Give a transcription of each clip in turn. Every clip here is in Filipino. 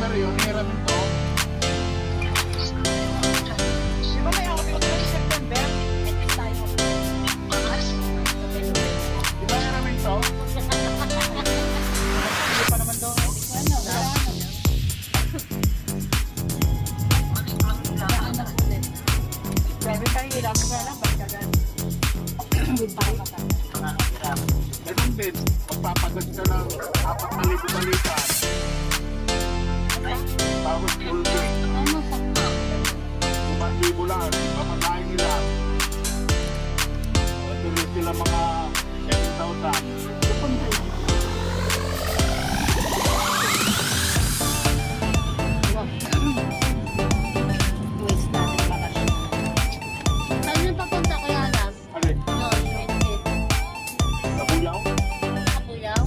September yun, hiramin to. Di ba may ako dito sa September? Di ba hiramin to? Hindi pa naman daw. Sabi tayo, hirap mo na lang. Pagkagan. Ganun din, magpapagod ka ng 4,000 balikan. Tapos full day. 5,000 lang, pamatahin nila. Tuloy sila mga 7,000. Saan yung papunta ko yung alam? Alin? Yun, 28. Sa Buyaw? Kapuyaw.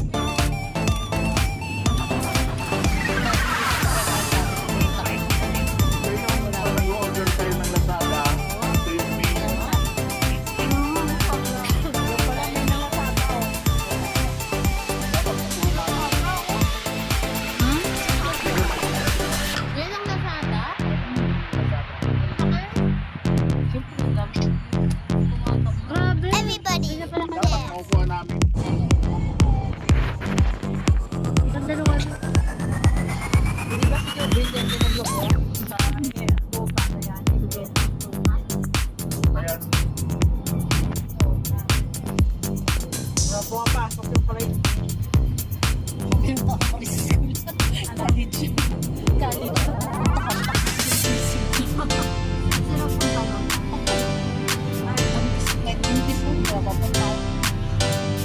Nag-order tayo ng Lazada. Ito yung main. Wala may nakasama. Yan ang Lazada? Grabe. Everybody. Dapat maupuan namin. Ganda naman. Hindi ba si Joe Biden yung nagloko? Sa Boba na yan. Ayan. Pumapasok yung parade.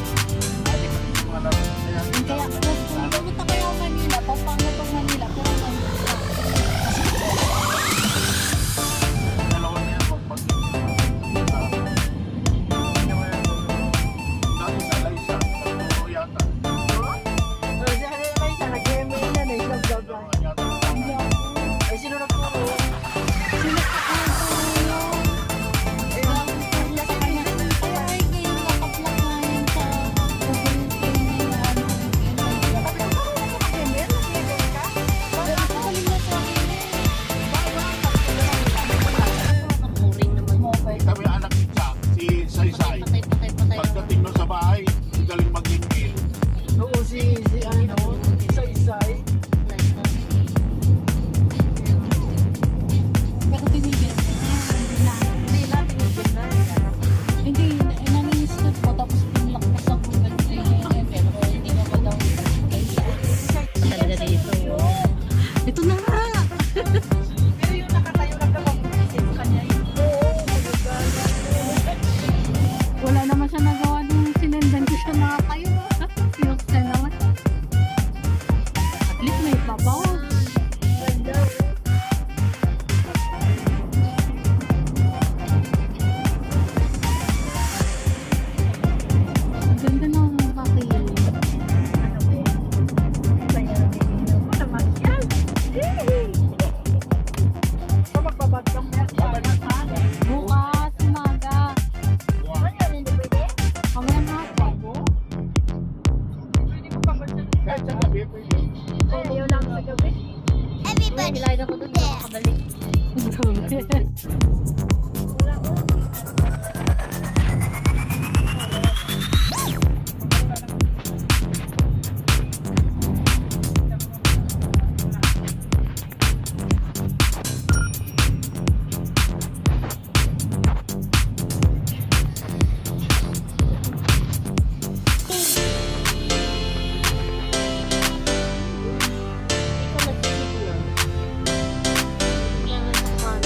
Mga laro na yan. Kaya, kung pumunta kayo ang Manila, paano pag Manila? Pero Manila. Dalawa na yan, dati sa Laisa, nagturo yata. Nag-email na na yung vlog Dalawa yata. Ay, sino nagturo? Sila sa Kaya ay kayo nakaplak na yun sa Google Play na ano. Pero ako kalim na sa akin eh. Ang boring naman mo. Kami anak ni Jack, si Saysay. Patay. Pagdating nun sa bahay, galing mag-email. Oo, si Isa-Isay. Pero tinigil. Hindi lang, tinigil na. Hindi, nani-step ko tapos pinlock ko sa Google Play na pero hindi na ba daw talaga dito. Ito na nga! Pero yung nakatayo lang ka mag-isip sa kanya yun. Oo, Wala naman siya nagawa nung sinendan ko siya nakatayo. Yung siya naman. At least may pabaw. Ang ganda ng bakil. So, magbabad ka mo yan. Bukas, umaga. Mamaya na ako. Pwede mo pabad sa Kahit sa gabi, pwede. Ayaw lang sa gabi. Everybody. Ako doon, makakabalik. Ikaw nagsisiguro. Yan ang naman.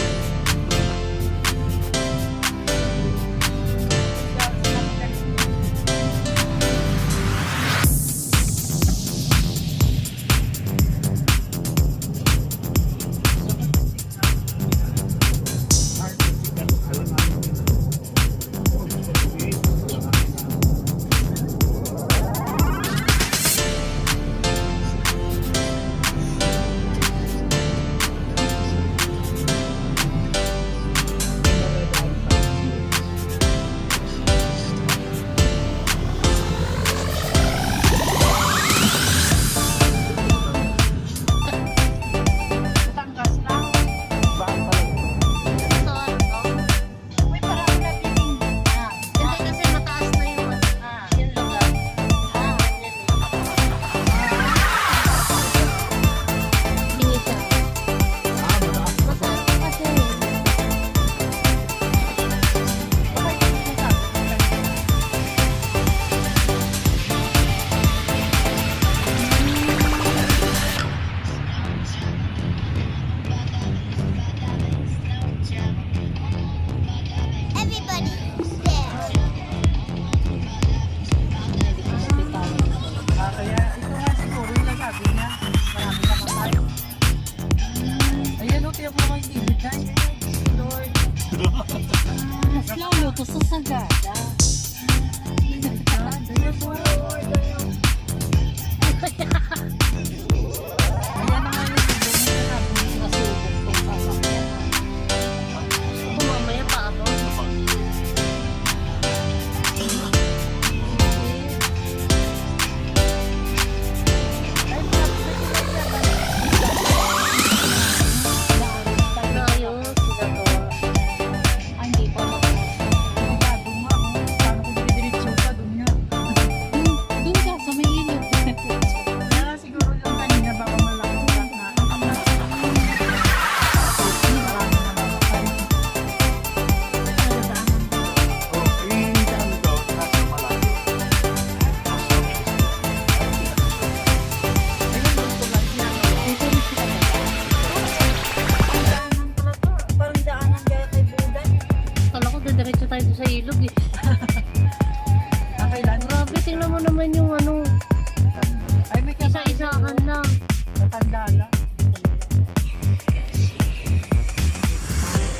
Katandala.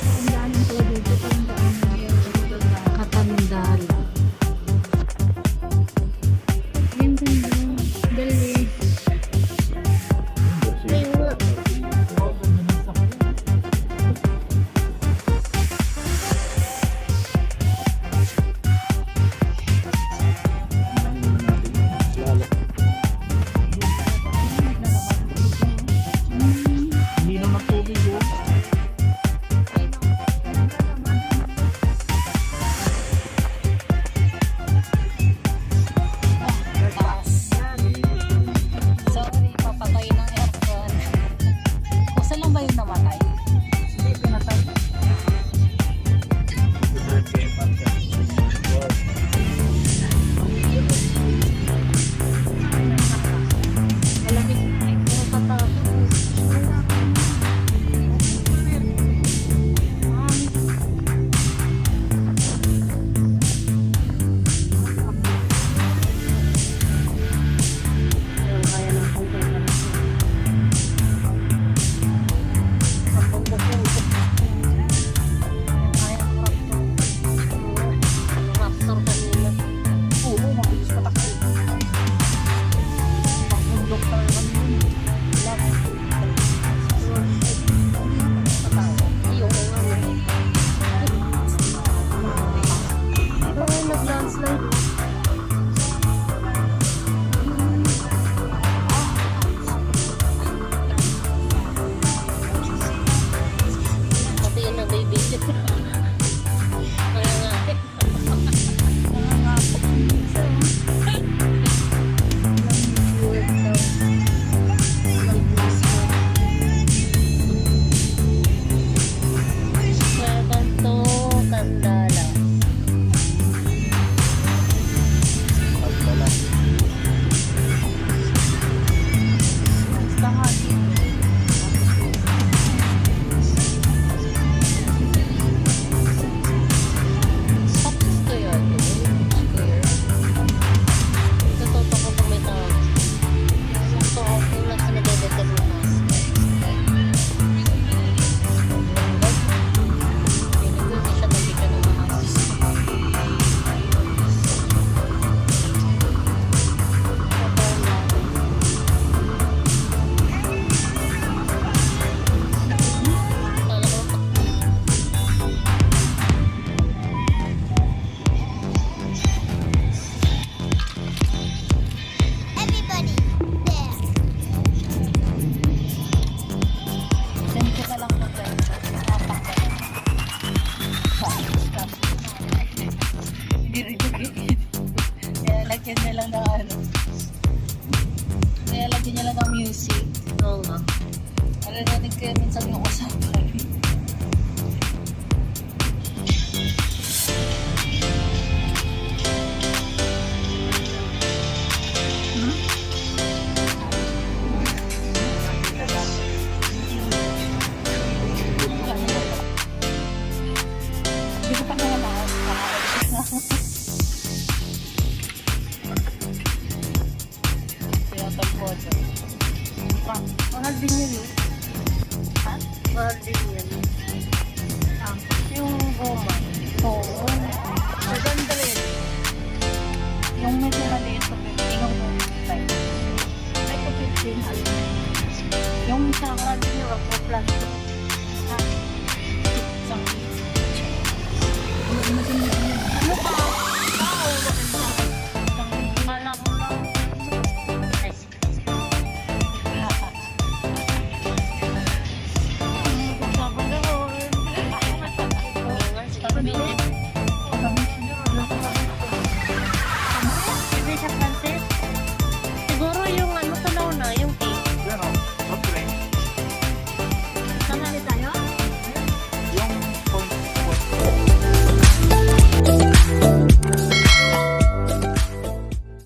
Ang dami po dito. Ang dami dito. Katandala. Ganda doon. Dali. Hindi na matubig yun. Taas. Sorry, papatay ng aircon. Kusa lang ba yung namatay? Hindi, pinatay. Malamig. Ay, puro patapos. Kaya ng pagkakas. Raptor kanina. Oo, mabilis patakbo. Pag-bundok tayo kami yun. Ayun na nga. Ay, nag-landslide. Pati yun na baby. Kaya nga. Welcome to Tandala. Basta nga dito. Tapos ko yun. Natuto ko pag may tawag. So, yung lang sa nadedetect na mas. Hindi siya nabigyan ng mahas. Kala ko Everybody, there. send ko na lang po tayo. Kaya lagyan niya lang ng ano. Kaya lagyan niya lang ng music. Oo nga. Marinig kayo minsan yung usapan. Hindi ko pa naman Tinatalpo siya. Mahal din yun, no? Ha? Mahal din yan. Yung goma. Oo. Maganda rin. Yung medyo maliit ko, yung type. Ay, ito 15. Alin. Yung sa karami niyo, wag mo plastic. Ha? Isang Ano pa? Tao, maganda. Kala ko lang. Ay, Sabi na, oh. Sabi